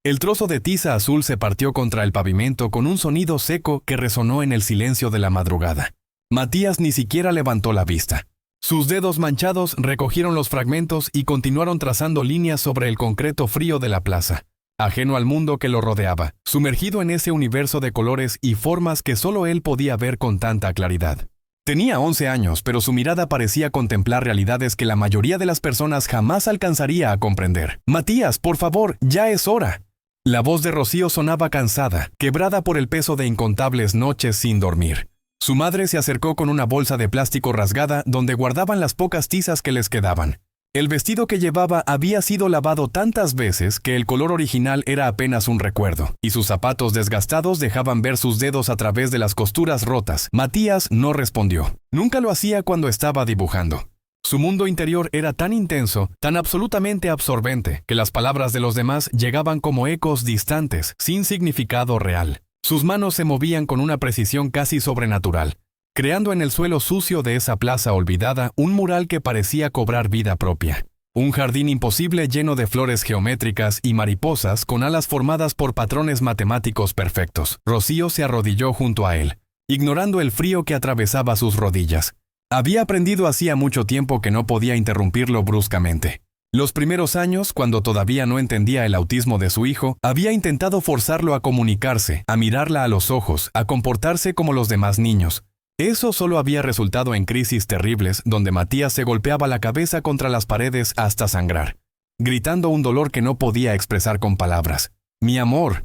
El trozo de tiza azul se partió contra el pavimento con un sonido seco que resonó en el silencio de la madrugada. Matías ni siquiera levantó la vista. Sus dedos manchados recogieron los fragmentos y continuaron trazando líneas sobre el concreto frío de la plaza, ajeno al mundo que lo rodeaba, sumergido en ese universo de colores y formas que solo él podía ver con tanta claridad. Tenía 11 años, pero su mirada parecía contemplar realidades que la mayoría de las personas jamás alcanzaría a comprender. «Matías, por favor, ya es hora». La voz de Rocío sonaba cansada, quebrada por el peso de incontables noches sin dormir. Su madre se acercó con una bolsa de plástico rasgada donde guardaban las pocas tizas que les quedaban. El vestido que llevaba había sido lavado tantas veces que el color original era apenas un recuerdo, y sus zapatos desgastados dejaban ver sus dedos a través de las costuras rotas. Matías no respondió. Nunca lo hacía cuando estaba dibujando. Su mundo interior era tan intenso, tan absolutamente absorbente, que las palabras de los demás llegaban como ecos distantes, sin significado real. Sus manos se movían con una precisión casi sobrenatural, creando en el suelo sucio de esa plaza olvidada un mural que parecía cobrar vida propia. Un jardín imposible lleno de flores geométricas y mariposas con alas formadas por patrones matemáticos perfectos. Rocío se arrodilló junto a él, ignorando el frío que atravesaba sus rodillas. Había aprendido hacía mucho tiempo que no podía interrumpirlo bruscamente. Los primeros años, cuando todavía no entendía el autismo de su hijo, había intentado forzarlo a comunicarse, a mirarla a los ojos, a comportarse como los demás niños. Eso solo había resultado en crisis terribles, donde Matías se golpeaba la cabeza contra las paredes hasta sangrar, gritando un dolor que no podía expresar con palabras. «Mi amor,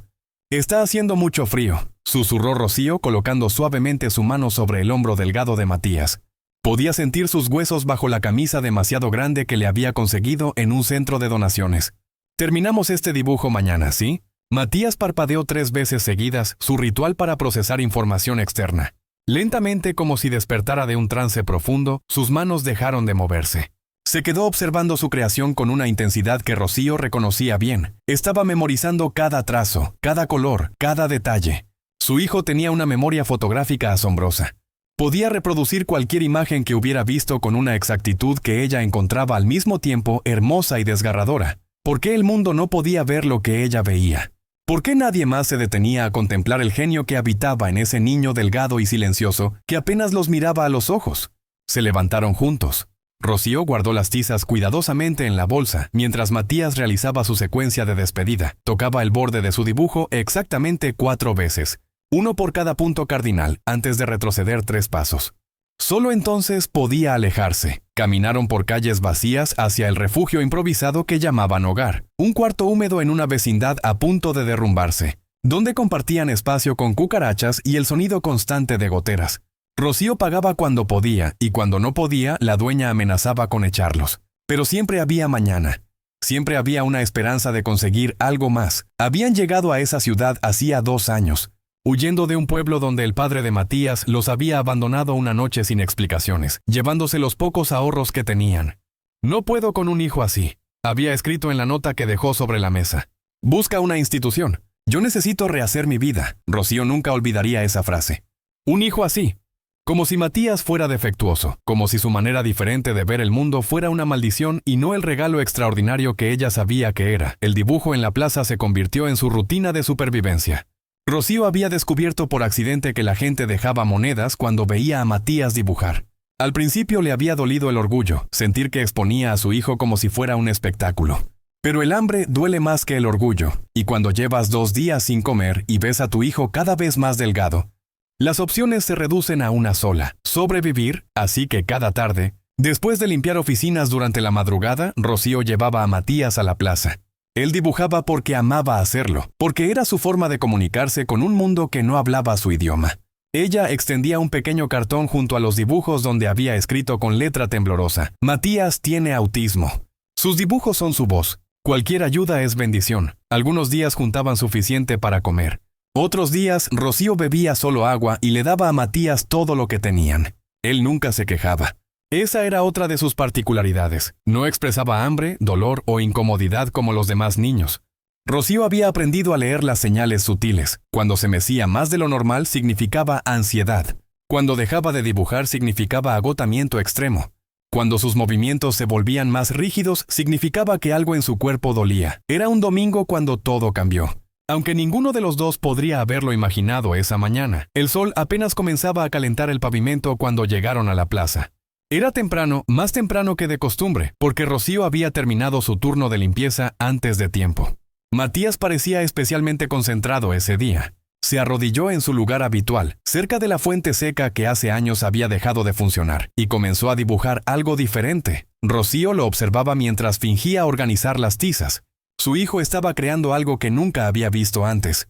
está haciendo mucho frío», susurró Rocío colocando suavemente su mano sobre el hombro delgado de Matías. Podía sentir sus huesos bajo la camisa demasiado grande que le había conseguido en un centro de donaciones. «Terminamos este dibujo mañana, ¿sí?» Matías parpadeó 3 veces seguidas, su ritual para procesar información externa. Lentamente, como si despertara de un trance profundo, sus manos dejaron de moverse. Se quedó observando su creación con una intensidad que Rocío reconocía bien. Estaba memorizando cada trazo, cada color, cada detalle. Su hijo tenía una memoria fotográfica asombrosa. Podía reproducir cualquier imagen que hubiera visto con una exactitud que ella encontraba al mismo tiempo hermosa y desgarradora. ¿Por qué el mundo no podía ver lo que ella veía? ¿Por qué nadie más se detenía a contemplar el genio que habitaba en ese niño delgado y silencioso que apenas los miraba a los ojos? Se levantaron juntos. Rocío guardó las tizas cuidadosamente en la bolsa, mientras Matías realizaba su secuencia de despedida. Tocaba el borde de su dibujo exactamente 4 veces. 1 por cada punto cardinal, antes de retroceder 3 pasos. Solo entonces podía alejarse. Caminaron por calles vacías hacia el refugio improvisado que llamaban hogar, un cuarto húmedo en una vecindad a punto de derrumbarse, donde compartían espacio con cucarachas y el sonido constante de goteras. Rocío pagaba cuando podía, y cuando no podía, la dueña amenazaba con echarlos. Pero siempre había mañana. Siempre había una esperanza de conseguir algo más. Habían llegado a esa ciudad hacía 2 años. Huyendo de un pueblo donde el padre de Matías los había abandonado una noche sin explicaciones, llevándose los pocos ahorros que tenían. «No puedo con un hijo así», había escrito en la nota que dejó sobre la mesa. «Busca una institución. Yo necesito rehacer mi vida». Rocío nunca olvidaría esa frase. Un hijo así. Como si Matías fuera defectuoso, como si su manera diferente de ver el mundo fuera una maldición y no el regalo extraordinario que ella sabía que era. El dibujo en la plaza se convirtió en su rutina de supervivencia. Rocío había descubierto por accidente que la gente dejaba monedas cuando veía a Matías dibujar. Al principio le había dolido el orgullo, sentir que exponía a su hijo como si fuera un espectáculo. Pero el hambre duele más que el orgullo, y cuando llevas 2 días sin comer y ves a tu hijo cada vez más delgado, las opciones se reducen a una sola: sobrevivir. Así que cada tarde, después de limpiar oficinas durante la madrugada, Rocío llevaba a Matías a la plaza. Él dibujaba porque amaba hacerlo, porque era su forma de comunicarse con un mundo que no hablaba su idioma. Ella extendía un pequeño cartón junto a los dibujos donde había escrito con letra temblorosa: «Matías tiene autismo». Sus dibujos son su voz. Cualquier ayuda es bendición. Algunos días juntaban suficiente para comer. Otros días, Rocío bebía solo agua y le daba a Matías todo lo que tenían. Él nunca se quejaba. Esa era otra de sus particularidades. No expresaba hambre, dolor o incomodidad como los demás niños. Rocío había aprendido a leer las señales sutiles. Cuando se mecía más de lo normal significaba ansiedad. Cuando dejaba de dibujar significaba agotamiento extremo. Cuando sus movimientos se volvían más rígidos, significaba que algo en su cuerpo dolía. Era un domingo cuando todo cambió. Aunque ninguno de los dos podría haberlo imaginado esa mañana, el sol apenas comenzaba a calentar el pavimento cuando llegaron a la plaza. Era temprano, más temprano que de costumbre, porque Rocío había terminado su turno de limpieza antes de tiempo. Matías parecía especialmente concentrado ese día. Se arrodilló en su lugar habitual, cerca de la fuente seca que hace años había dejado de funcionar, y comenzó a dibujar algo diferente. Rocío lo observaba mientras fingía organizar las tizas. Su hijo estaba creando algo que nunca había visto antes.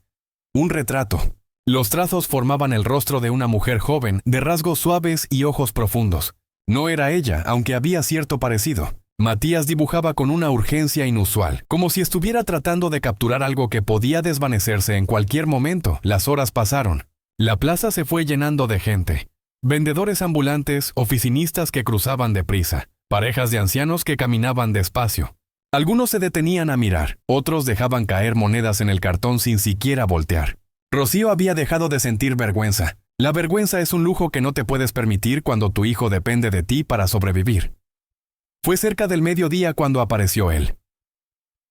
Un retrato. Los trazos formaban el rostro de una mujer joven, de rasgos suaves y ojos profundos. No era ella, aunque había cierto parecido. Matías dibujaba con una urgencia inusual, como si estuviera tratando de capturar algo que podía desvanecerse en cualquier momento. Las horas pasaron. La plaza se fue llenando de gente. Vendedores ambulantes, oficinistas que cruzaban deprisa, parejas de ancianos que caminaban despacio. Algunos se detenían a mirar, otros dejaban caer monedas en el cartón sin siquiera voltear. Rocío había dejado de sentir vergüenza. La vergüenza es un lujo que no te puedes permitir cuando tu hijo depende de ti para sobrevivir. Fue cerca del mediodía cuando apareció él.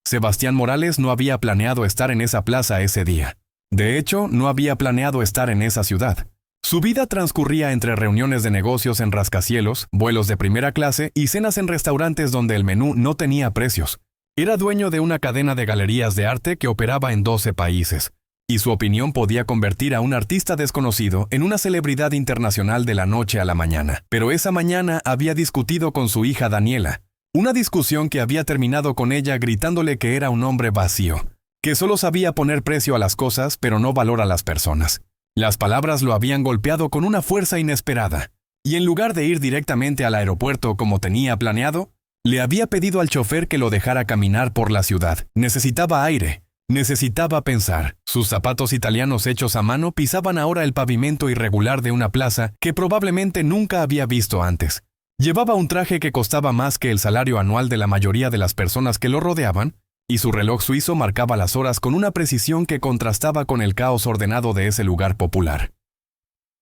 Sebastián Morales no había planeado estar en esa plaza ese día. De hecho, no había planeado estar en esa ciudad. Su vida transcurría entre reuniones de negocios en rascacielos, vuelos de primera clase y cenas en restaurantes donde el menú no tenía precios. Era dueño de una cadena de galerías de arte que operaba en 12 países, y su opinión podía convertir a un artista desconocido en una celebridad internacional de la noche a la mañana. Pero esa mañana había discutido con su hija Daniela, una discusión que había terminado con ella gritándole que era un hombre vacío, que solo sabía poner precio a las cosas pero no valor a las personas. Las palabras lo habían golpeado con una fuerza inesperada, y en lugar de ir directamente al aeropuerto como tenía planeado, le había pedido al chofer que lo dejara caminar por la ciudad. Necesitaba aire, necesitaba pensar. Sus zapatos italianos hechos a mano pisaban ahora el pavimento irregular de una plaza que probablemente nunca había visto antes. Llevaba un traje que costaba más que el salario anual de la mayoría de las personas que lo rodeaban, y su reloj suizo marcaba las horas con una precisión que contrastaba con el caos ordenado de ese lugar popular.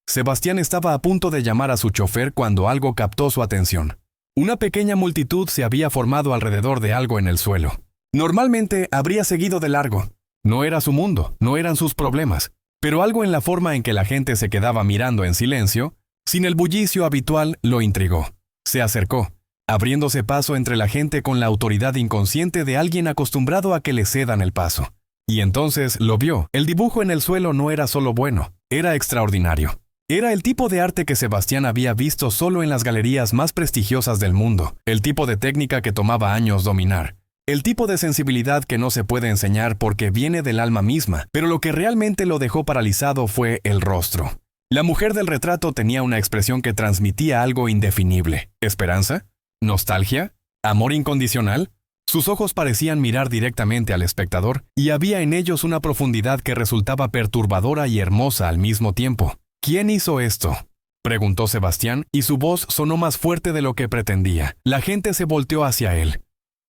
Sebastián estaba a punto de llamar a su chofer cuando algo captó su atención. Una pequeña multitud se había formado alrededor de algo en el suelo. Normalmente habría seguido de largo. No era su mundo, no eran sus problemas, pero algo en la forma en que la gente se quedaba mirando en silencio, sin el bullicio habitual, lo intrigó. Se acercó, abriéndose paso entre la gente con la autoridad inconsciente de alguien acostumbrado a que le cedan el paso. Y entonces lo vio. El dibujo en el suelo no era solo bueno, era extraordinario. Era el tipo de arte que Sebastián había visto solo en las galerías más prestigiosas del mundo, el tipo de técnica que tomaba años dominar, el tipo de sensibilidad que no se puede enseñar porque viene del alma misma, pero lo que realmente lo dejó paralizado fue el rostro. La mujer del retrato tenía una expresión que transmitía algo indefinible. ¿Esperanza? ¿Nostalgia? ¿Amor incondicional? Sus ojos parecían mirar directamente al espectador, y había en ellos una profundidad que resultaba perturbadora y hermosa al mismo tiempo. ¿Quién hizo esto?, preguntó Sebastián, y su voz sonó más fuerte de lo que pretendía. La gente se volteó hacia él.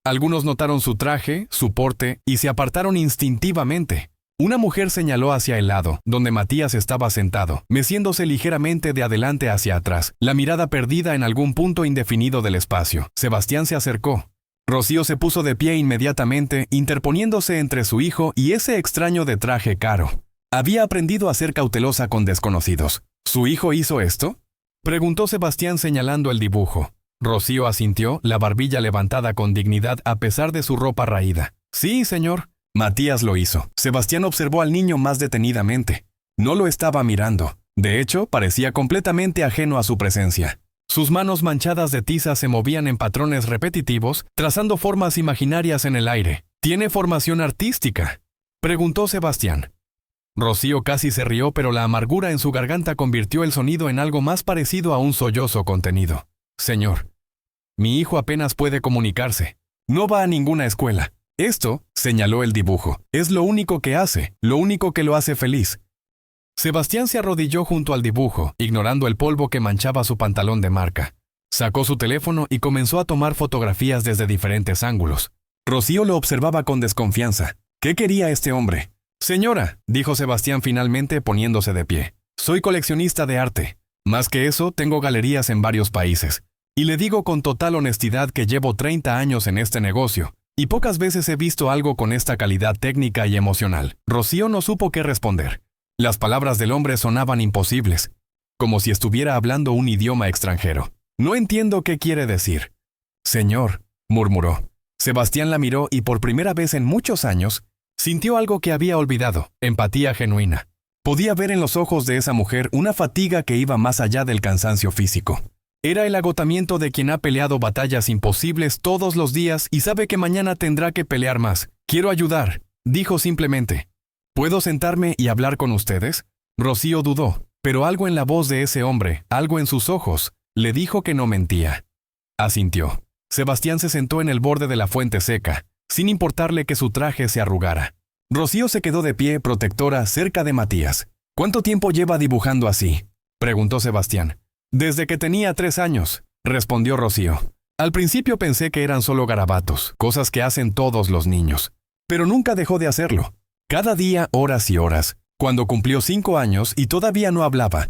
Algunos notaron su traje, su porte, y se apartaron instintivamente. Una mujer señaló hacia el lado, donde Matías estaba sentado, meciéndose ligeramente de adelante hacia atrás, la mirada perdida en algún punto indefinido del espacio. Sebastián se acercó. Rocío se puso de pie inmediatamente, interponiéndose entre su hijo y ese extraño de traje caro. Había aprendido a ser cautelosa con desconocidos. ¿Su hijo hizo esto?, preguntó Sebastián señalando el dibujo. Rocío asintió, la barbilla levantada con dignidad a pesar de su ropa raída. Sí, señor. Matías lo hizo. Sebastián observó al niño más detenidamente. No lo estaba mirando. De hecho, parecía completamente ajeno a su presencia. Sus manos manchadas de tiza se movían en patrones repetitivos, trazando formas imaginarias en el aire. ¿Tiene formación artística?, preguntó Sebastián. Rocío casi se rió, pero la amargura en su garganta convirtió el sonido en algo más parecido a un sollozo contenido. Señor, mi hijo apenas puede comunicarse. No va a ninguna escuela. Esto, señaló el dibujo, es lo único que hace, lo único que lo hace feliz. Sebastián se arrodilló junto al dibujo, ignorando el polvo que manchaba su pantalón de marca. Sacó su teléfono y comenzó a tomar fotografías desde diferentes ángulos. Rocío lo observaba con desconfianza. ¿Qué quería este hombre? Señora, dijo Sebastián finalmente poniéndose de pie. Soy coleccionista de arte. Más que eso, tengo galerías en varios países. Y le digo con total honestidad que llevo 30 años en este negocio, y pocas veces he visto algo con esta calidad técnica y emocional. Rocío no supo qué responder. Las palabras del hombre sonaban imposibles, como si estuviera hablando un idioma extranjero. No entiendo qué quiere decir. Señor, murmuró. Sebastián la miró y por primera vez en muchos años, sintió algo que había olvidado, empatía genuina. Podía ver en los ojos de esa mujer una fatiga que iba más allá del cansancio físico. Era el agotamiento de quien ha peleado batallas imposibles todos los días y sabe que mañana tendrá que pelear más. Quiero ayudar, dijo simplemente. ¿Puedo sentarme y hablar con ustedes? Rocío dudó, pero algo en la voz de ese hombre, algo en sus ojos, le dijo que no mentía. Asintió. Sebastián se sentó en el borde de la fuente seca, sin importarle que su traje se arrugara. Rocío se quedó de pie, protectora, cerca de Matías. ¿Cuánto tiempo lleva dibujando así?, preguntó Sebastián. Desde que tenía 3 años, respondió Rocío. Al principio pensé que eran solo garabatos, cosas que hacen todos los niños. Pero nunca dejó de hacerlo. Cada día, horas y horas. Cuando cumplió 5 años y todavía no hablaba.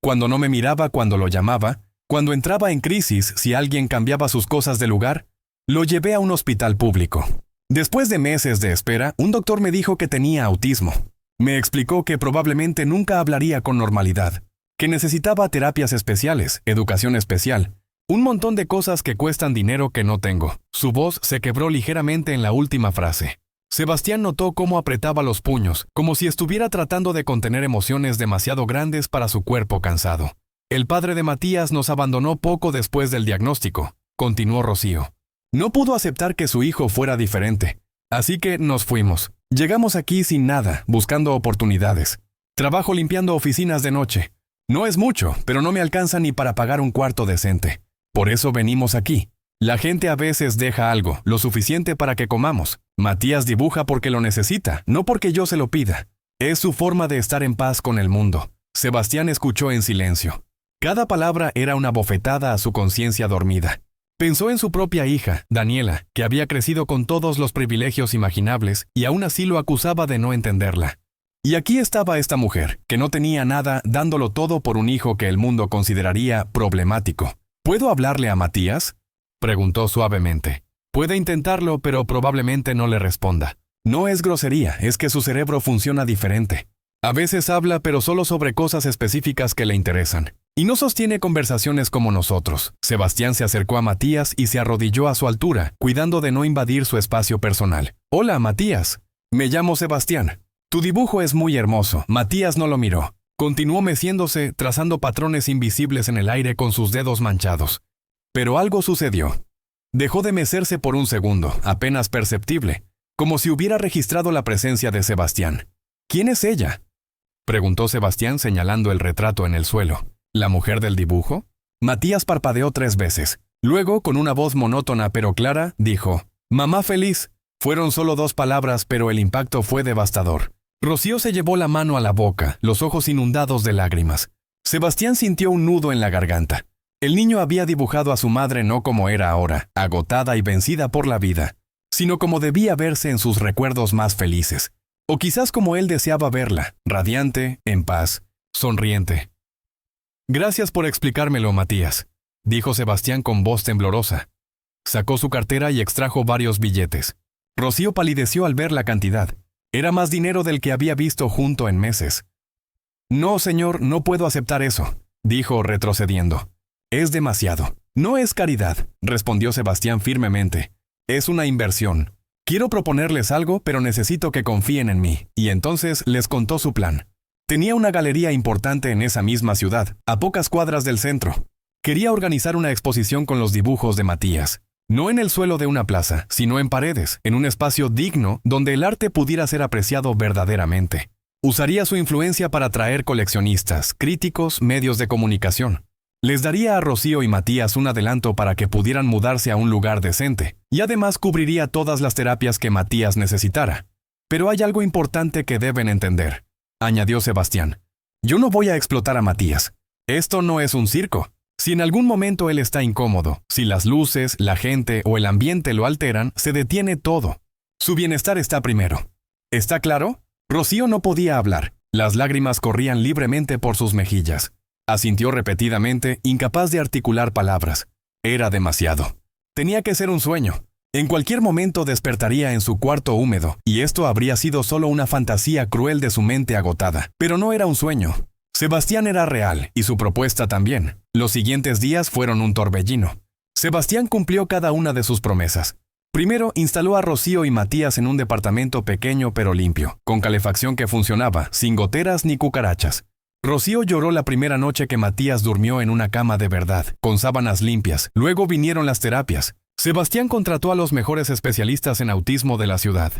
Cuando no me miraba cuando lo llamaba. Cuando entraba en crisis si alguien cambiaba sus cosas de lugar. Lo llevé a un hospital público. Después de meses de espera, un doctor me dijo que tenía autismo. Me explicó que probablemente nunca hablaría con normalidad, que necesitaba terapias especiales, educación especial, un montón de cosas que cuestan dinero que no tengo. Su voz se quebró ligeramente en la última frase. Sebastián notó cómo apretaba los puños, como si estuviera tratando de contener emociones demasiado grandes para su cuerpo cansado. El padre de Matías nos abandonó poco después del diagnóstico, continuó Rocío. No pudo aceptar que su hijo fuera diferente, así que nos fuimos. Llegamos aquí sin nada, buscando oportunidades. Trabajo limpiando oficinas de noche. No es mucho, pero no me alcanza ni para pagar un cuarto decente. Por eso venimos aquí. La gente a veces deja algo, lo suficiente para que comamos. Matías dibuja porque lo necesita, no porque yo se lo pida. Es su forma de estar en paz con el mundo. Sebastián escuchó en silencio. Cada palabra era una bofetada a su conciencia dormida. Pensó en su propia hija, Daniela, que había crecido con todos los privilegios imaginables y aún así lo acusaba de no entenderla. Y aquí estaba esta mujer, que no tenía nada, dándolo todo por un hijo que el mundo consideraría problemático. ¿Puedo hablarle a Matías?, preguntó suavemente. Puede intentarlo, pero probablemente no le responda. No es grosería, es que su cerebro funciona diferente. A veces habla, pero solo sobre cosas específicas que le interesan. Y no sostiene conversaciones como nosotros. Sebastián se acercó a Matías y se arrodilló a su altura, cuidando de no invadir su espacio personal. Hola, Matías. Me llamo Sebastián. Tu dibujo es muy hermoso. Matías no lo miró. Continuó meciéndose, trazando patrones invisibles en el aire con sus dedos manchados. Pero algo sucedió. Dejó de mecerse por un segundo, apenas perceptible, como si hubiera registrado la presencia de Sebastián. ¿Quién es ella?, preguntó Sebastián señalando el retrato en el suelo. ¿La mujer del dibujo? Matías parpadeó 3 veces. Luego, con una voz monótona pero clara, dijo, «Mamá feliz». Fueron solo 2 palabras, pero el impacto fue devastador. Rocío se llevó la mano a la boca, los ojos inundados de lágrimas. Sebastián sintió un nudo en la garganta. El niño había dibujado a su madre no como era ahora, agotada y vencida por la vida, sino como debía verse en sus recuerdos más felices. O quizás como él deseaba verla, radiante, en paz, sonriente. «Gracias por explicármelo, Matías», dijo Sebastián con voz temblorosa. Sacó su cartera y extrajo varios billetes. Rocío palideció al ver la cantidad. Era más dinero del que había visto junto en meses. «No, señor, no puedo aceptar eso», dijo retrocediendo. «Es demasiado». «No es caridad», respondió Sebastián firmemente. «Es una inversión. Quiero proponerles algo, pero necesito que confíen en mí». Y entonces les contó su plan. Tenía una galería importante en esa misma ciudad, a pocas cuadras del centro. Quería organizar una exposición con los dibujos de Matías. No en el suelo de una plaza, sino en paredes, en un espacio digno donde el arte pudiera ser apreciado verdaderamente. Usaría su influencia para atraer coleccionistas, críticos, medios de comunicación. Les daría a Rocío y Matías un adelanto para que pudieran mudarse a un lugar decente, y además cubriría todas las terapias que Matías necesitara. Pero hay algo importante que deben entender, añadió Sebastián. Yo no voy a explotar a Matías. Esto no es un circo. Si en algún momento él está incómodo, si las luces, la gente o el ambiente lo alteran, se detiene todo. Su bienestar está primero. ¿Está claro? Rocío no podía hablar. Las lágrimas corrían libremente por sus mejillas. Asintió repetidamente, incapaz de articular palabras. Era demasiado. Tenía que ser un sueño. En cualquier momento despertaría en su cuarto húmedo, y esto habría sido solo una fantasía cruel de su mente agotada. Pero no era un sueño. Sebastián era real, y su propuesta también. Los siguientes días fueron un torbellino. Sebastián cumplió cada una de sus promesas. Primero, instaló a Rocío y Matías en un departamento pequeño pero limpio, con calefacción que funcionaba, sin goteras ni cucarachas. Rocío lloró la primera noche que Matías durmió en una cama de verdad, con sábanas limpias. Luego vinieron las terapias. Sebastián contrató a los mejores especialistas en autismo de la ciudad.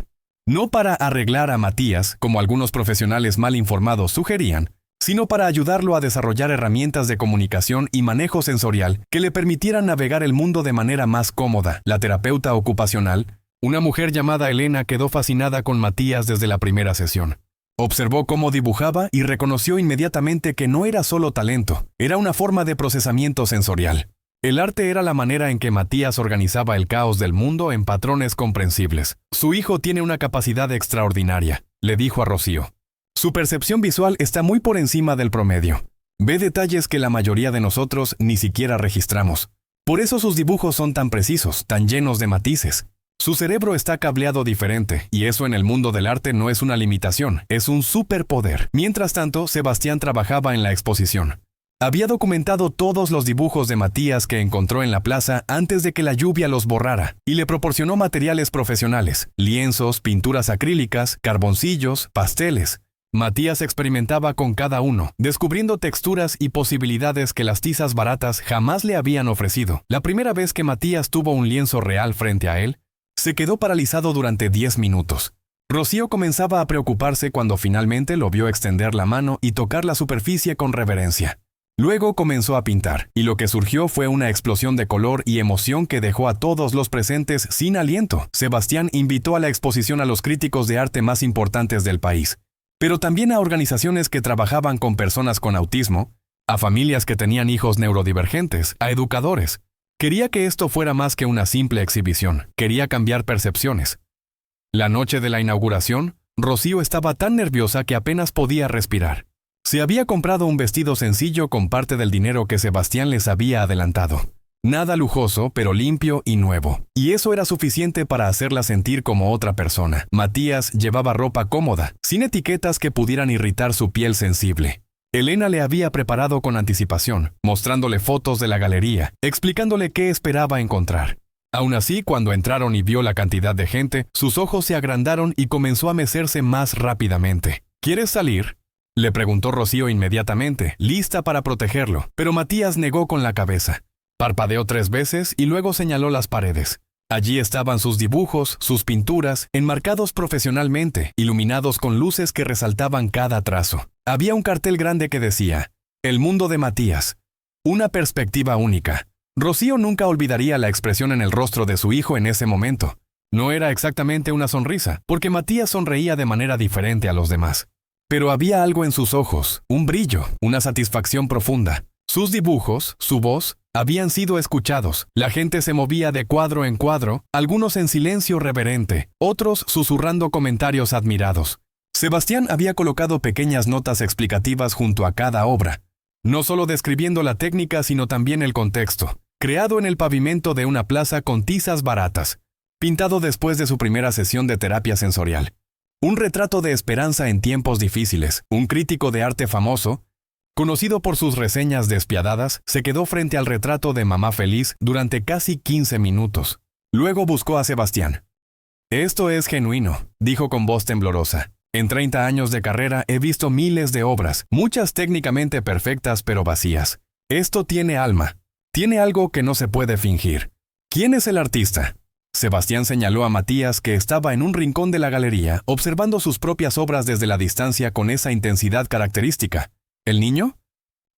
No para arreglar a Matías, como algunos profesionales mal informados sugerían, sino para ayudarlo a desarrollar herramientas de comunicación y manejo sensorial que le permitieran navegar el mundo de manera más cómoda. La terapeuta ocupacional, una mujer llamada Elena, quedó fascinada con Matías desde la primera sesión. Observó cómo dibujaba y reconoció inmediatamente que no era solo talento, era una forma de procesamiento sensorial. El arte era la manera en que Matías organizaba el caos del mundo en patrones comprensibles. Su hijo tiene una capacidad extraordinaria, le dijo a Rocío. Su percepción visual está muy por encima del promedio. Ve detalles que la mayoría de nosotros ni siquiera registramos. Por eso sus dibujos son tan precisos, tan llenos de matices. Su cerebro está cableado diferente, y eso en el mundo del arte no es una limitación, es un superpoder. Mientras tanto, Sebastián trabajaba en la exposición. Había documentado todos los dibujos de Matías que encontró en la plaza antes de que la lluvia los borrara, y le proporcionó materiales profesionales, lienzos, pinturas acrílicas, carboncillos, pasteles. Matías experimentaba con cada uno, descubriendo texturas y posibilidades que las tizas baratas jamás le habían ofrecido. La primera vez que Matías tuvo un lienzo real frente a él, se quedó paralizado durante 10 minutos. Rocío comenzaba a preocuparse cuando finalmente lo vio extender la mano y tocar la superficie con reverencia. Luego comenzó a pintar, y lo que surgió fue una explosión de color y emoción que dejó a todos los presentes sin aliento. Sebastián invitó a la exposición a los críticos de arte más importantes del país, pero también a organizaciones que trabajaban con personas con autismo, a familias que tenían hijos neurodivergentes, a educadores. Quería que esto fuera más que una simple exhibición, quería cambiar percepciones. La noche de la inauguración, Rocío estaba tan nerviosa que apenas podía respirar. Se había comprado un vestido sencillo con parte del dinero que Sebastián les había adelantado. Nada lujoso, pero limpio y nuevo. Y eso era suficiente para hacerla sentir como otra persona. Matías llevaba ropa cómoda, sin etiquetas que pudieran irritar su piel sensible. Elena le había preparado con anticipación, mostrándole fotos de la galería, explicándole qué esperaba encontrar. Aún así, cuando entraron y vio la cantidad de gente, sus ojos se agrandaron y comenzó a mecerse más rápidamente. ¿Quieres salir?, le preguntó Rocío inmediatamente, lista para protegerlo, pero Matías negó con la cabeza. Parpadeó 3 veces y luego señaló las paredes. Allí estaban sus dibujos, sus pinturas, enmarcados profesionalmente, iluminados con luces que resaltaban cada trazo. Había un cartel grande que decía, «El mundo de Matías. Una perspectiva única». Rocío nunca olvidaría la expresión en el rostro de su hijo en ese momento. No era exactamente una sonrisa, porque Matías sonreía de manera diferente a los demás. Pero había algo en sus ojos, un brillo, una satisfacción profunda. Sus dibujos, su voz, habían sido escuchados. La gente se movía de cuadro en cuadro, algunos en silencio reverente, otros susurrando comentarios admirados. Sebastián había colocado pequeñas notas explicativas junto a cada obra, no solo describiendo la técnica sino también el contexto. Creado en el pavimento de una plaza con tizas baratas, pintado después de su primera sesión de terapia sensorial. Un retrato de esperanza en tiempos difíciles. Un crítico de arte famoso, conocido por sus reseñas despiadadas, se quedó frente al retrato de mamá feliz durante casi 15 minutos. Luego buscó a Sebastián. «Esto es genuino», dijo con voz temblorosa. «En 30 años de carrera he visto miles de obras, muchas técnicamente perfectas pero vacías. Esto tiene alma. Tiene algo que no se puede fingir. ¿Quién es el artista?». Sebastián señaló a Matías, que estaba en un rincón de la galería, observando sus propias obras desde la distancia con esa intensidad característica. ¿El niño?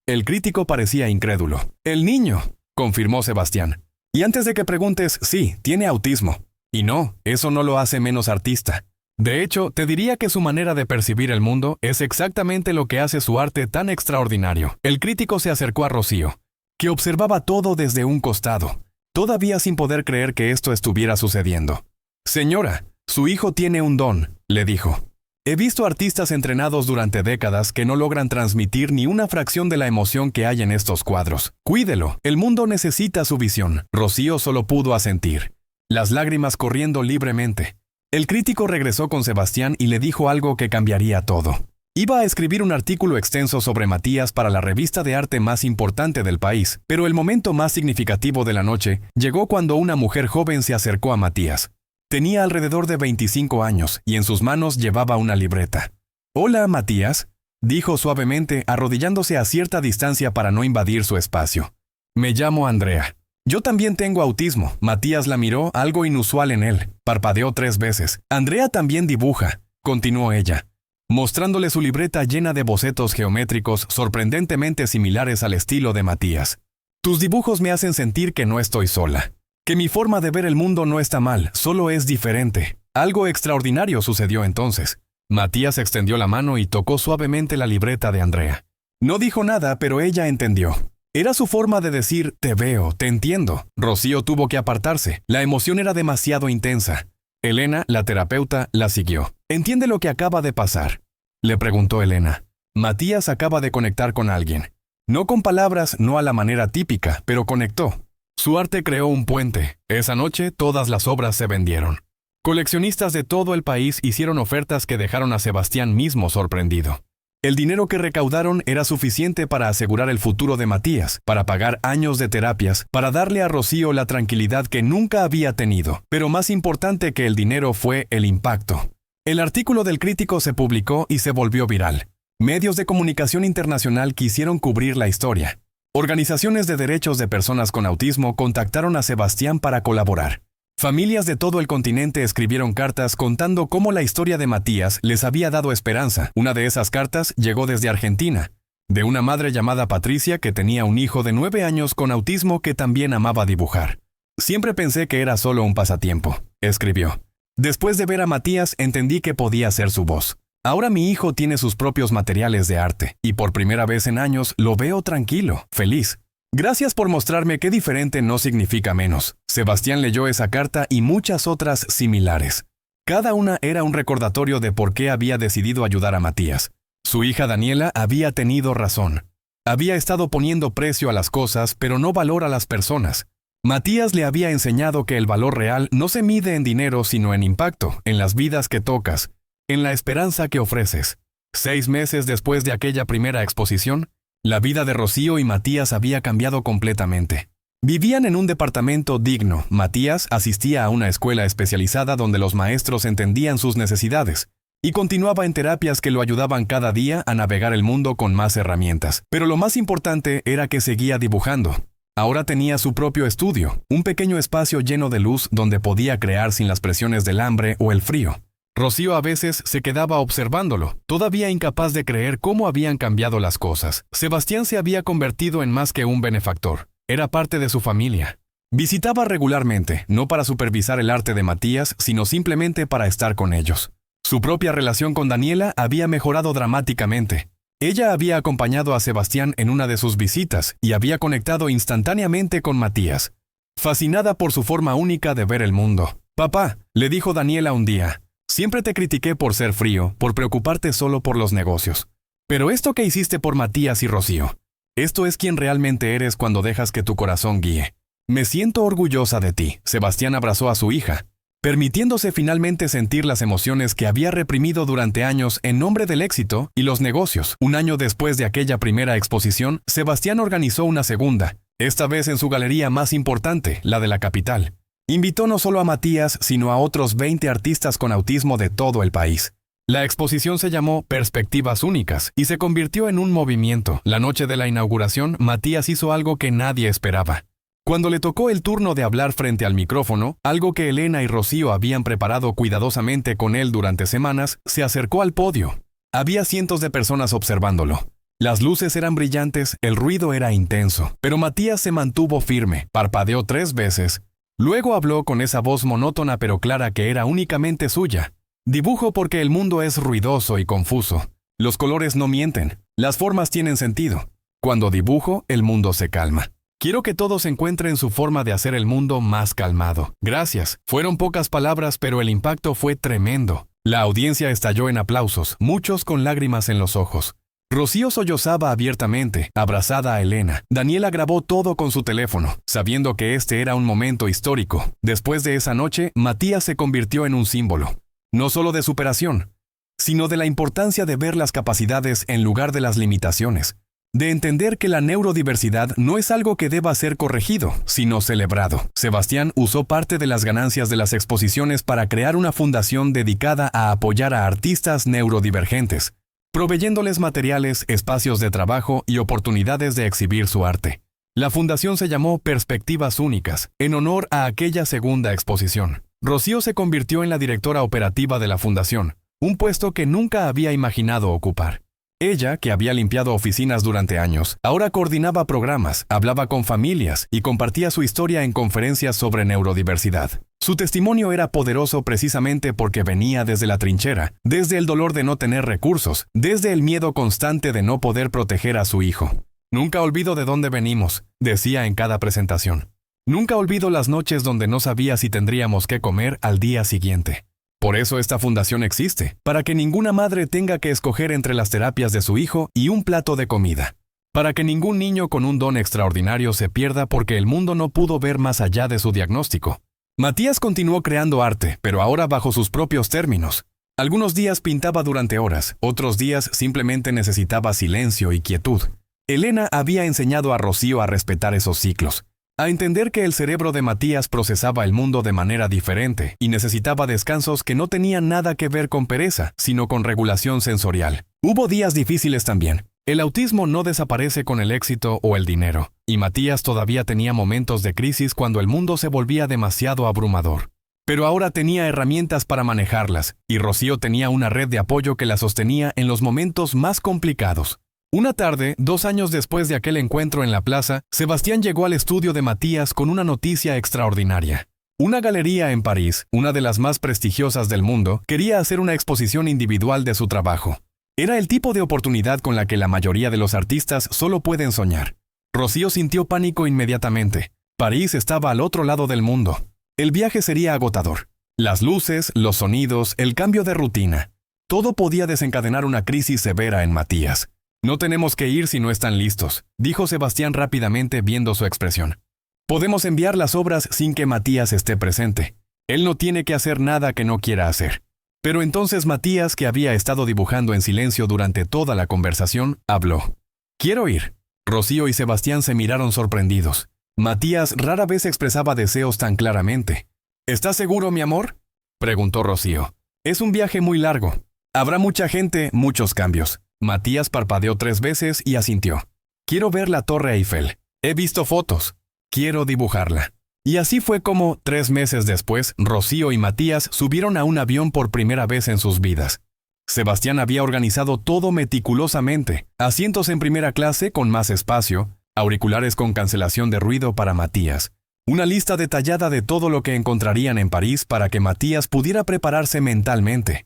El crítico parecía incrédulo. «El niño», confirmó Sebastián. «Y antes de que preguntes, sí, tiene autismo. Y no, eso no lo hace menos artista. De hecho, te diría que su manera de percibir el mundo es exactamente lo que hace su arte tan extraordinario». El crítico se acercó a Rocío, que observaba todo desde un costado, todavía sin poder creer que esto estuviera sucediendo. «Señora, su hijo tiene un don», le dijo. He visto artistas entrenados durante décadas que no logran transmitir ni una fracción de la emoción que hay en estos cuadros. Cuídelo, el mundo necesita su visión. Rocío solo pudo asentir, las lágrimas corriendo libremente. El crítico regresó con Sebastián y le dijo algo que cambiaría todo. Iba a escribir un artículo extenso sobre Matías para la revista de arte más importante del país, pero el momento más significativo de la noche llegó cuando una mujer joven se acercó a Matías. Tenía alrededor de 25 años y en sus manos llevaba una libreta. «Hola, Matías», dijo suavemente, arrodillándose a cierta distancia para no invadir su espacio. «Me llamo Andrea. Yo también tengo autismo». Matías la miró, algo inusual en él. Parpadeó 3 veces. «Andrea también dibuja», continuó ella, mostrándole su libreta llena de bocetos geométricos sorprendentemente similares al estilo de Matías. «Tus dibujos me hacen sentir que no estoy sola. Que mi forma de ver el mundo no está mal, solo es diferente». Algo extraordinario sucedió entonces. Matías extendió la mano y tocó suavemente la libreta de Andrea. No dijo nada, pero ella entendió. Era su forma de decir, te veo, te entiendo. Rocío tuvo que apartarse. La emoción era demasiado intensa. Elena, la terapeuta, la siguió. «¿Entiende lo que acaba de pasar?», le preguntó Elena. Matías acaba de conectar con alguien. No con palabras, no a la manera típica, pero conectó. Su arte creó un puente. Esa noche todas las obras se vendieron. Coleccionistas de todo el país hicieron ofertas que dejaron a Sebastián mismo sorprendido. El dinero que recaudaron era suficiente para asegurar el futuro de Matías, para pagar años de terapias, para darle a Rocío la tranquilidad que nunca había tenido. Pero más importante que el dinero fue el impacto. El artículo del crítico se publicó y se volvió viral. Medios de comunicación internacional quisieron cubrir la historia. Organizaciones de derechos de personas con autismo contactaron a Sebastián para colaborar. Familias de todo el continente escribieron cartas contando cómo la historia de Matías les había dado esperanza. Una de esas cartas llegó desde Argentina, de una madre llamada Patricia que tenía un hijo de 9 años con autismo que también amaba dibujar. «Siempre pensé que era solo un pasatiempo», escribió. «Después de ver a Matías entendí que podía ser su voz. Ahora mi hijo tiene sus propios materiales de arte y por primera vez en años lo veo tranquilo, feliz. Gracias por mostrarme que diferente no significa menos». Sebastián leyó esa carta y muchas otras similares. Cada una era un recordatorio de por qué había decidido ayudar a Matías. Su hija Daniela había tenido razón. Había estado poniendo precio a las cosas, pero no valor a las personas. Matías le había enseñado que el valor real no se mide en dinero sino en impacto, en las vidas que tocas, en la esperanza que ofreces. 6 meses después de aquella primera exposición, la vida de Rocío y Matías había cambiado completamente. Vivían en un departamento digno. Matías asistía a una escuela especializada donde los maestros entendían sus necesidades y continuaba en terapias que lo ayudaban cada día a navegar el mundo con más herramientas. Pero lo más importante era que seguía dibujando. Ahora tenía su propio estudio, un pequeño espacio lleno de luz donde podía crear sin las presiones del hambre o el frío. Rocío a veces se quedaba observándolo, todavía incapaz de creer cómo habían cambiado las cosas. Sebastián se había convertido en más que un benefactor. Era parte de su familia. Visitaba regularmente, no para supervisar el arte de Matías, sino simplemente para estar con ellos. Su propia relación con Daniela había mejorado dramáticamente. Ella había acompañado a Sebastián en una de sus visitas y había conectado instantáneamente con Matías, fascinada por su forma única de ver el mundo. «Papá», le dijo Daniela un día, «siempre te critiqué por ser frío, por preocuparte solo por los negocios. Pero esto que hiciste por Matías y Rocío, esto es quien realmente eres cuando dejas que tu corazón guíe. Me siento orgullosa de ti». Sebastián abrazó a su hija, permitiéndose finalmente sentir las emociones que había reprimido durante años en nombre del éxito y los negocios. Un año después de aquella primera exposición, Sebastián organizó una segunda, esta vez en su galería más importante, la de la capital. Invitó no solo a Matías, sino a otros 20 artistas con autismo de todo el país. La exposición se llamó Perspectivas Únicas y se convirtió en un movimiento. La noche de la inauguración, Matías hizo algo que nadie esperaba. Cuando le tocó el turno de hablar frente al micrófono, algo que Elena y Rocío habían preparado cuidadosamente con él durante semanas, se acercó al podio. Había cientos de personas observándolo. Las luces eran brillantes, el ruido era intenso, pero Matías se mantuvo firme, parpadeó 3 veces. Luego habló con esa voz monótona pero clara que era únicamente suya. «Dibujo porque el mundo es ruidoso y confuso. Los colores no mienten, las formas tienen sentido. Cuando dibujo, el mundo se calma. Quiero que todos encuentren su forma de hacer el mundo más calmado. Gracias». Fueron pocas palabras, pero el impacto fue tremendo. La audiencia estalló en aplausos, muchos con lágrimas en los ojos. Rocío sollozaba abiertamente, abrazada a Elena. Daniela grabó todo con su teléfono, sabiendo que este era un momento histórico. Después de esa noche, Matías se convirtió en un símbolo, no solo de superación, sino de la importancia de ver las capacidades en lugar de las limitaciones, de entender que la neurodiversidad no es algo que deba ser corregido, sino celebrado. Sebastián usó parte de las ganancias de las exposiciones para crear una fundación dedicada a apoyar a artistas neurodivergentes, proveyéndoles materiales, espacios de trabajo y oportunidades de exhibir su arte. La fundación se llamó Perspectivas Únicas, en honor a aquella segunda exposición. Rocío se convirtió en la directora operativa de la fundación, un puesto que nunca había imaginado ocupar. Ella, que había limpiado oficinas durante años, ahora coordinaba programas, hablaba con familias y compartía su historia en conferencias sobre neurodiversidad. Su testimonio era poderoso precisamente porque venía desde la trinchera, desde el dolor de no tener recursos, desde el miedo constante de no poder proteger a su hijo. Nunca olvido de dónde venimos, decía en cada presentación. Nunca olvido las noches donde no sabía si tendríamos que comer al día siguiente. Por eso esta fundación existe, para que ninguna madre tenga que escoger entre las terapias de su hijo y un plato de comida. Para que ningún niño con un don extraordinario se pierda porque el mundo no pudo ver más allá de su diagnóstico. Matías continuó creando arte, pero ahora bajo sus propios términos. Algunos días pintaba durante horas, otros días simplemente necesitaba silencio y quietud. Elena había enseñado a Rocío a respetar esos ciclos, a entender que el cerebro de Matías procesaba el mundo de manera diferente y necesitaba descansos que no tenían nada que ver con pereza, sino con regulación sensorial. Hubo días difíciles también. El autismo no desaparece con el éxito o el dinero, y Matías todavía tenía momentos de crisis cuando el mundo se volvía demasiado abrumador. Pero ahora tenía herramientas para manejarlas, y Rocío tenía una red de apoyo que la sostenía en los momentos más complicados. Una tarde, 2 años después de aquel encuentro en la plaza, Sebastián llegó al estudio de Matías con una noticia extraordinaria. Una galería en París, una de las más prestigiosas del mundo, quería hacer una exposición individual de su trabajo. Era el tipo de oportunidad con la que la mayoría de los artistas solo pueden soñar. Rocío sintió pánico inmediatamente. París estaba al otro lado del mundo. El viaje sería agotador. Las luces, los sonidos, el cambio de rutina. Todo podía desencadenar una crisis severa en Matías. «No tenemos que ir si no están listos», dijo Sebastián rápidamente viendo su expresión. «Podemos enviar las obras sin que Matías esté presente. Él no tiene que hacer nada que no quiera hacer». Pero entonces Matías, que había estado dibujando en silencio durante toda la conversación, habló. «Quiero ir». Rocío y Sebastián se miraron sorprendidos. Matías rara vez expresaba deseos tan claramente. «¿Estás seguro, mi amor?», preguntó Rocío. «Es un viaje muy largo. Habrá mucha gente, muchos cambios». Matías parpadeó 3 veces y asintió. «Quiero ver la Torre Eiffel. He visto fotos. Quiero dibujarla». Y así fue como, 3 meses después, Rocío y Matías subieron a un avión por primera vez en sus vidas. Sebastián había organizado todo meticulosamente, asientos en primera clase con más espacio, auriculares con cancelación de ruido para Matías, una lista detallada de todo lo que encontrarían en París para que Matías pudiera prepararse mentalmente.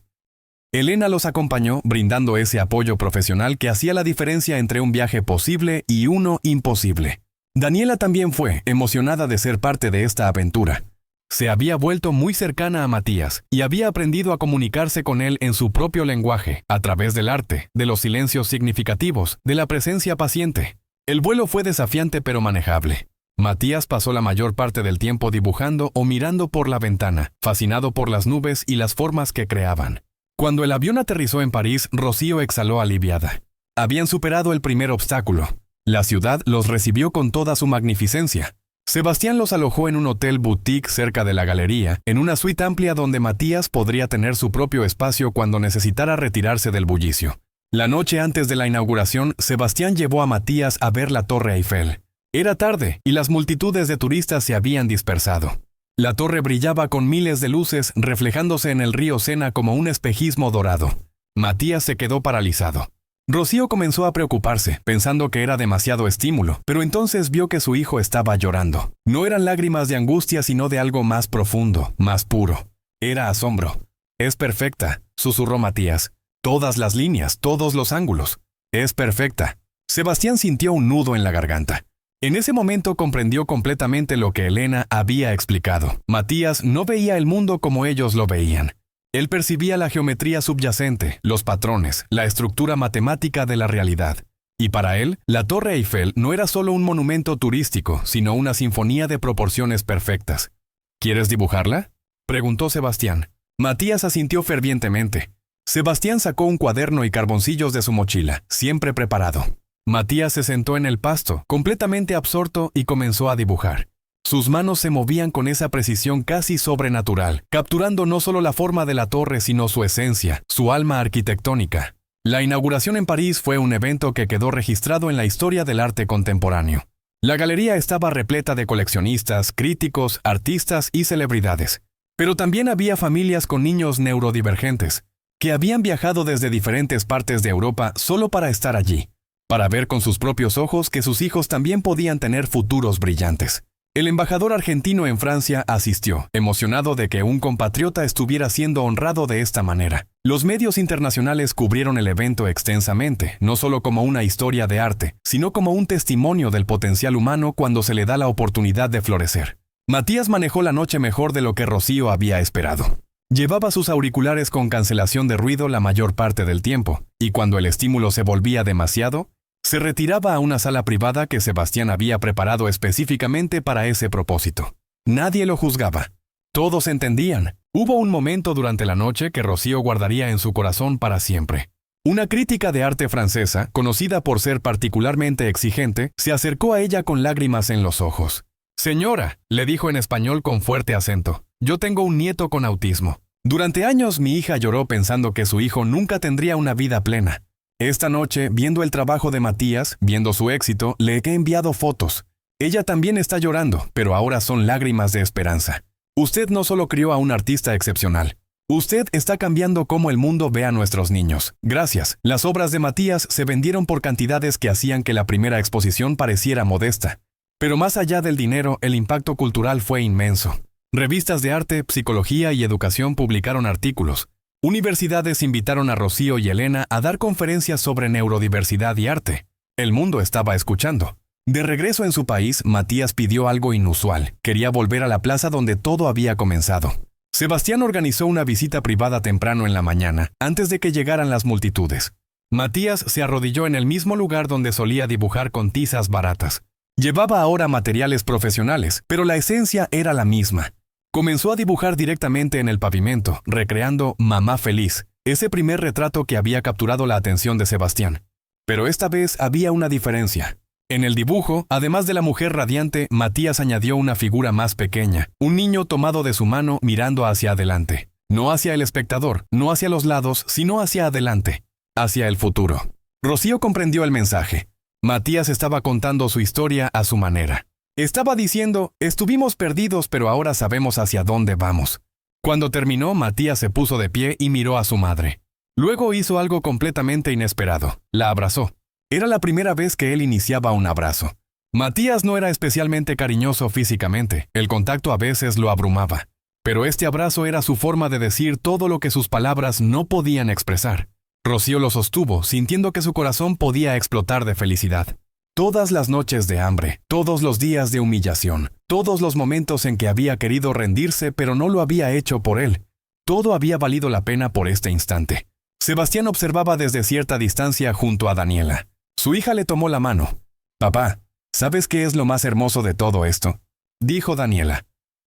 Elena los acompañó, brindando ese apoyo profesional que hacía la diferencia entre un viaje posible y uno imposible. Daniela también fue, emocionada de ser parte de esta aventura. Se había vuelto muy cercana a Matías y había aprendido a comunicarse con él en su propio lenguaje, a través del arte, de los silencios significativos, de la presencia paciente. El vuelo fue desafiante pero manejable. Matías pasó la mayor parte del tiempo dibujando o mirando por la ventana, fascinado por las nubes y las formas que creaban. Cuando el avión aterrizó en París, Rocío exhaló aliviada. Habían superado el primer obstáculo. La ciudad los recibió con toda su magnificencia. Sebastián los alojó en un hotel boutique cerca de la galería, en una suite amplia donde Matías podría tener su propio espacio cuando necesitara retirarse del bullicio. La noche antes de la inauguración, Sebastián llevó a Matías a ver la Torre Eiffel. Era tarde y las multitudes de turistas se habían dispersado. La torre brillaba con miles de luces reflejándose en el río Sena como un espejismo dorado. Matías se quedó paralizado. Rocío comenzó a preocuparse, pensando que era demasiado estímulo, pero entonces vio que su hijo estaba llorando. No eran lágrimas de angustia, sino de algo más profundo, más puro. Era asombro. «Es perfecta», susurró Matías. «Todas las líneas, todos los ángulos. Es perfecta». Sebastián sintió un nudo en la garganta. En ese momento comprendió completamente lo que Elena había explicado. Matías no veía el mundo como ellos lo veían. Él percibía la geometría subyacente, los patrones, la estructura matemática de la realidad. Y para él, la Torre Eiffel no era solo un monumento turístico, sino una sinfonía de proporciones perfectas. ¿Quieres dibujarla?, preguntó Sebastián. Matías asintió fervientemente. Sebastián sacó un cuaderno y carboncillos de su mochila, siempre preparado. Matías se sentó en el pasto, completamente absorto, y comenzó a dibujar. Sus manos se movían con esa precisión casi sobrenatural, capturando no solo la forma de la torre, sino su esencia, su alma arquitectónica. La inauguración en París fue un evento que quedó registrado en la historia del arte contemporáneo. La galería estaba repleta de coleccionistas, críticos, artistas y celebridades. Pero también había familias con niños neurodivergentes, que habían viajado desde diferentes partes de Europa solo para estar allí, para ver con sus propios ojos que sus hijos también podían tener futuros brillantes. El embajador argentino en Francia asistió, emocionado de que un compatriota estuviera siendo honrado de esta manera. Los medios internacionales cubrieron el evento extensamente, no solo como una historia de arte, sino como un testimonio del potencial humano cuando se le da la oportunidad de florecer. Matías manejó la noche mejor de lo que Rocío había esperado. Llevaba sus auriculares con cancelación de ruido la mayor parte del tiempo, y cuando el estímulo se volvía demasiado, se retiraba a una sala privada que Sebastián había preparado específicamente para ese propósito. Nadie lo juzgaba. Todos entendían. Hubo un momento durante la noche que Rocío guardaría en su corazón para siempre. Una crítica de arte francesa, conocida por ser particularmente exigente, se acercó a ella con lágrimas en los ojos. «Señora», le dijo en español con fuerte acento, «yo tengo un nieto con autismo. Durante años mi hija lloró pensando que su hijo nunca tendría una vida plena. Esta noche, viendo el trabajo de Matías, viendo su éxito, le he enviado fotos. Ella también está llorando, pero ahora son lágrimas de esperanza. Usted no solo crió a un artista excepcional. Usted está cambiando cómo el mundo ve a nuestros niños. Gracias. Las obras de Matías se vendieron por cantidades que hacían que la primera exposición pareciera modesta. Pero más allá del dinero, el impacto cultural fue inmenso. Revistas de arte, psicología y educación publicaron artículos. Universidades invitaron a Rocío y Elena a dar conferencias sobre neurodiversidad y arte. El mundo estaba escuchando. De regreso en su país, Matías pidió algo inusual. Quería volver a la plaza donde todo había comenzado. Sebastián organizó una visita privada temprano en la mañana, antes de que llegaran las multitudes. Matías se arrodilló en el mismo lugar donde solía dibujar con tizas baratas. Llevaba ahora materiales profesionales, pero la esencia era la misma. Comenzó a dibujar directamente en el pavimento, recreando Mamá Feliz, ese primer retrato que había capturado la atención de Sebastián. Pero esta vez había una diferencia. En el dibujo, además de la mujer radiante, Matías añadió una figura más pequeña, un niño tomado de su mano mirando hacia adelante. No hacia el espectador, no hacia los lados, sino hacia adelante, hacia el futuro. Rocío comprendió el mensaje. Matías estaba contando su historia a su manera. Estaba diciendo, estuvimos perdidos pero ahora sabemos hacia dónde vamos. Cuando terminó, Matías se puso de pie y miró a su madre. Luego hizo algo completamente inesperado. La abrazó. Era la primera vez que él iniciaba un abrazo. Matías no era especialmente cariñoso físicamente, el contacto a veces lo abrumaba. Pero este abrazo era su forma de decir todo lo que sus palabras no podían expresar. Rocío lo sostuvo, sintiendo que su corazón podía explotar de felicidad. Todas las noches de hambre, todos los días de humillación, todos los momentos en que había querido rendirse pero no lo había hecho por él, todo había valido la pena por este instante. Sebastián observaba desde cierta distancia junto a Daniela. Su hija le tomó la mano. «Papá, ¿sabes qué es lo más hermoso de todo esto?», dijo Daniela.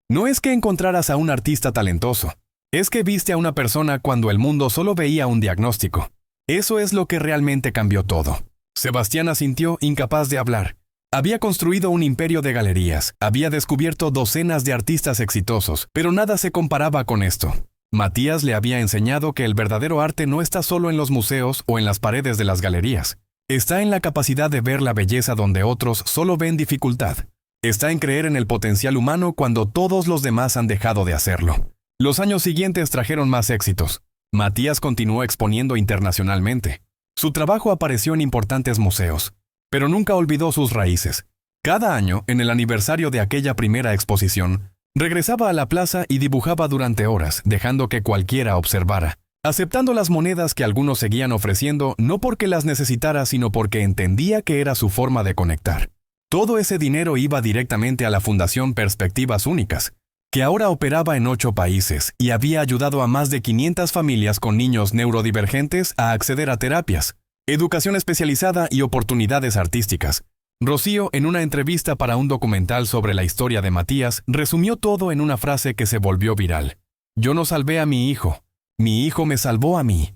«No es que encontraras a un artista talentoso, es que viste a una persona cuando el mundo solo veía un diagnóstico. Eso es lo que realmente cambió todo». Sebastián asintió, incapaz de hablar. Había construido un imperio de galerías, había descubierto docenas de artistas exitosos, pero nada se comparaba con esto. Matías le había enseñado que el verdadero arte no está solo en los museos o en las paredes de las galerías. Está en la capacidad de ver la belleza donde otros solo ven dificultad. Está en creer en el potencial humano cuando todos los demás han dejado de hacerlo. Los años siguientes trajeron más éxitos. Matías continuó exponiendo internacionalmente. Su trabajo apareció en importantes museos, pero nunca olvidó sus raíces. Cada año, en el aniversario de aquella primera exposición, regresaba a la plaza y dibujaba durante horas, dejando que cualquiera observara, aceptando las monedas que algunos seguían ofreciendo no porque las necesitara, sino porque entendía que era su forma de conectar. Todo ese dinero iba directamente a la Fundación Perspectivas Únicas, que ahora operaba en 8 países y había ayudado a más de 500 familias con niños neurodivergentes a acceder a terapias, educación especializada y oportunidades artísticas. Rocío, en una entrevista para un documental sobre la historia de Matías, resumió todo en una frase que se volvió viral. Yo no salvé a mi hijo me salvó a mí.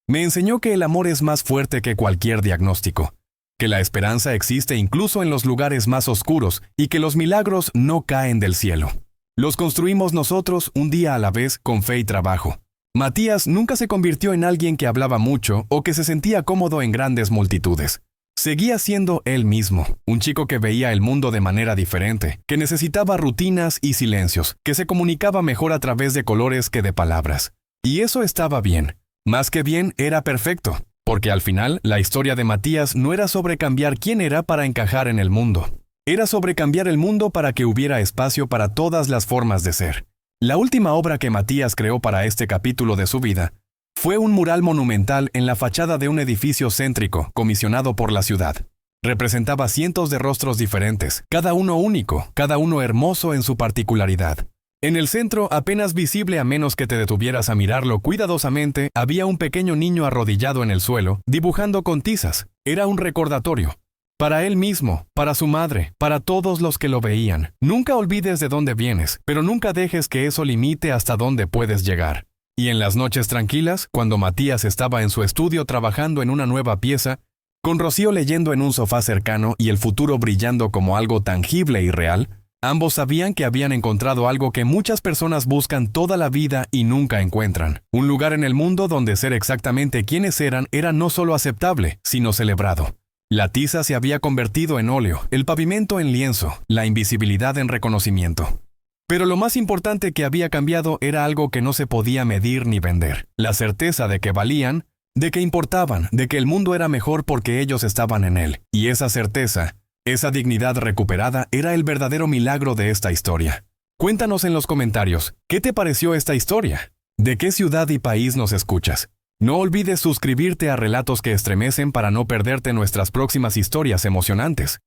Me enseñó que el amor es más fuerte que cualquier diagnóstico, que la esperanza existe incluso en los lugares más oscuros y que los milagros no caen del cielo. Los construimos nosotros un día a la vez con fe y trabajo. Matías nunca se convirtió en alguien que hablaba mucho o que se sentía cómodo en grandes multitudes. Seguía siendo él mismo, un chico que veía el mundo de manera diferente, que necesitaba rutinas y silencios, que se comunicaba mejor a través de colores que de palabras. Y eso estaba bien. Más que bien, era perfecto, porque al final la historia de Matías no era sobre cambiar quién era para encajar en el mundo. Era sobre cambiar el mundo para que hubiera espacio para todas las formas de ser. La última obra que Matías creó para este capítulo de su vida fue un mural monumental en la fachada de un edificio céntrico comisionado por la ciudad. Representaba cientos de rostros diferentes, cada uno único, cada uno hermoso en su particularidad. En el centro, apenas visible a menos que te detuvieras a mirarlo cuidadosamente, había un pequeño niño arrodillado en el suelo, dibujando con tizas. Era un recordatorio. Para él mismo, para su madre, para todos los que lo veían. Nunca olvides de dónde vienes, pero nunca dejes que eso limite hasta dónde puedes llegar. Y en las noches tranquilas, cuando Matías estaba en su estudio trabajando en una nueva pieza, con Rocío leyendo en un sofá cercano y el futuro brillando como algo tangible y real, ambos sabían que habían encontrado algo que muchas personas buscan toda la vida y nunca encuentran. Un lugar en el mundo donde ser exactamente quienes eran era no solo aceptable, sino celebrado. La tiza se había convertido en óleo, el pavimento en lienzo, la invisibilidad en reconocimiento. Pero lo más importante que había cambiado era algo que no se podía medir ni vender. La certeza de que valían, de que importaban, de que el mundo era mejor porque ellos estaban en él. Y esa certeza, esa dignidad recuperada, era el verdadero milagro de esta historia. Cuéntanos en los comentarios, ¿qué te pareció esta historia? ¿De qué ciudad y país nos escuchas? No olvides suscribirte a Relatos que Estremecen para no perderte nuestras próximas historias emocionantes.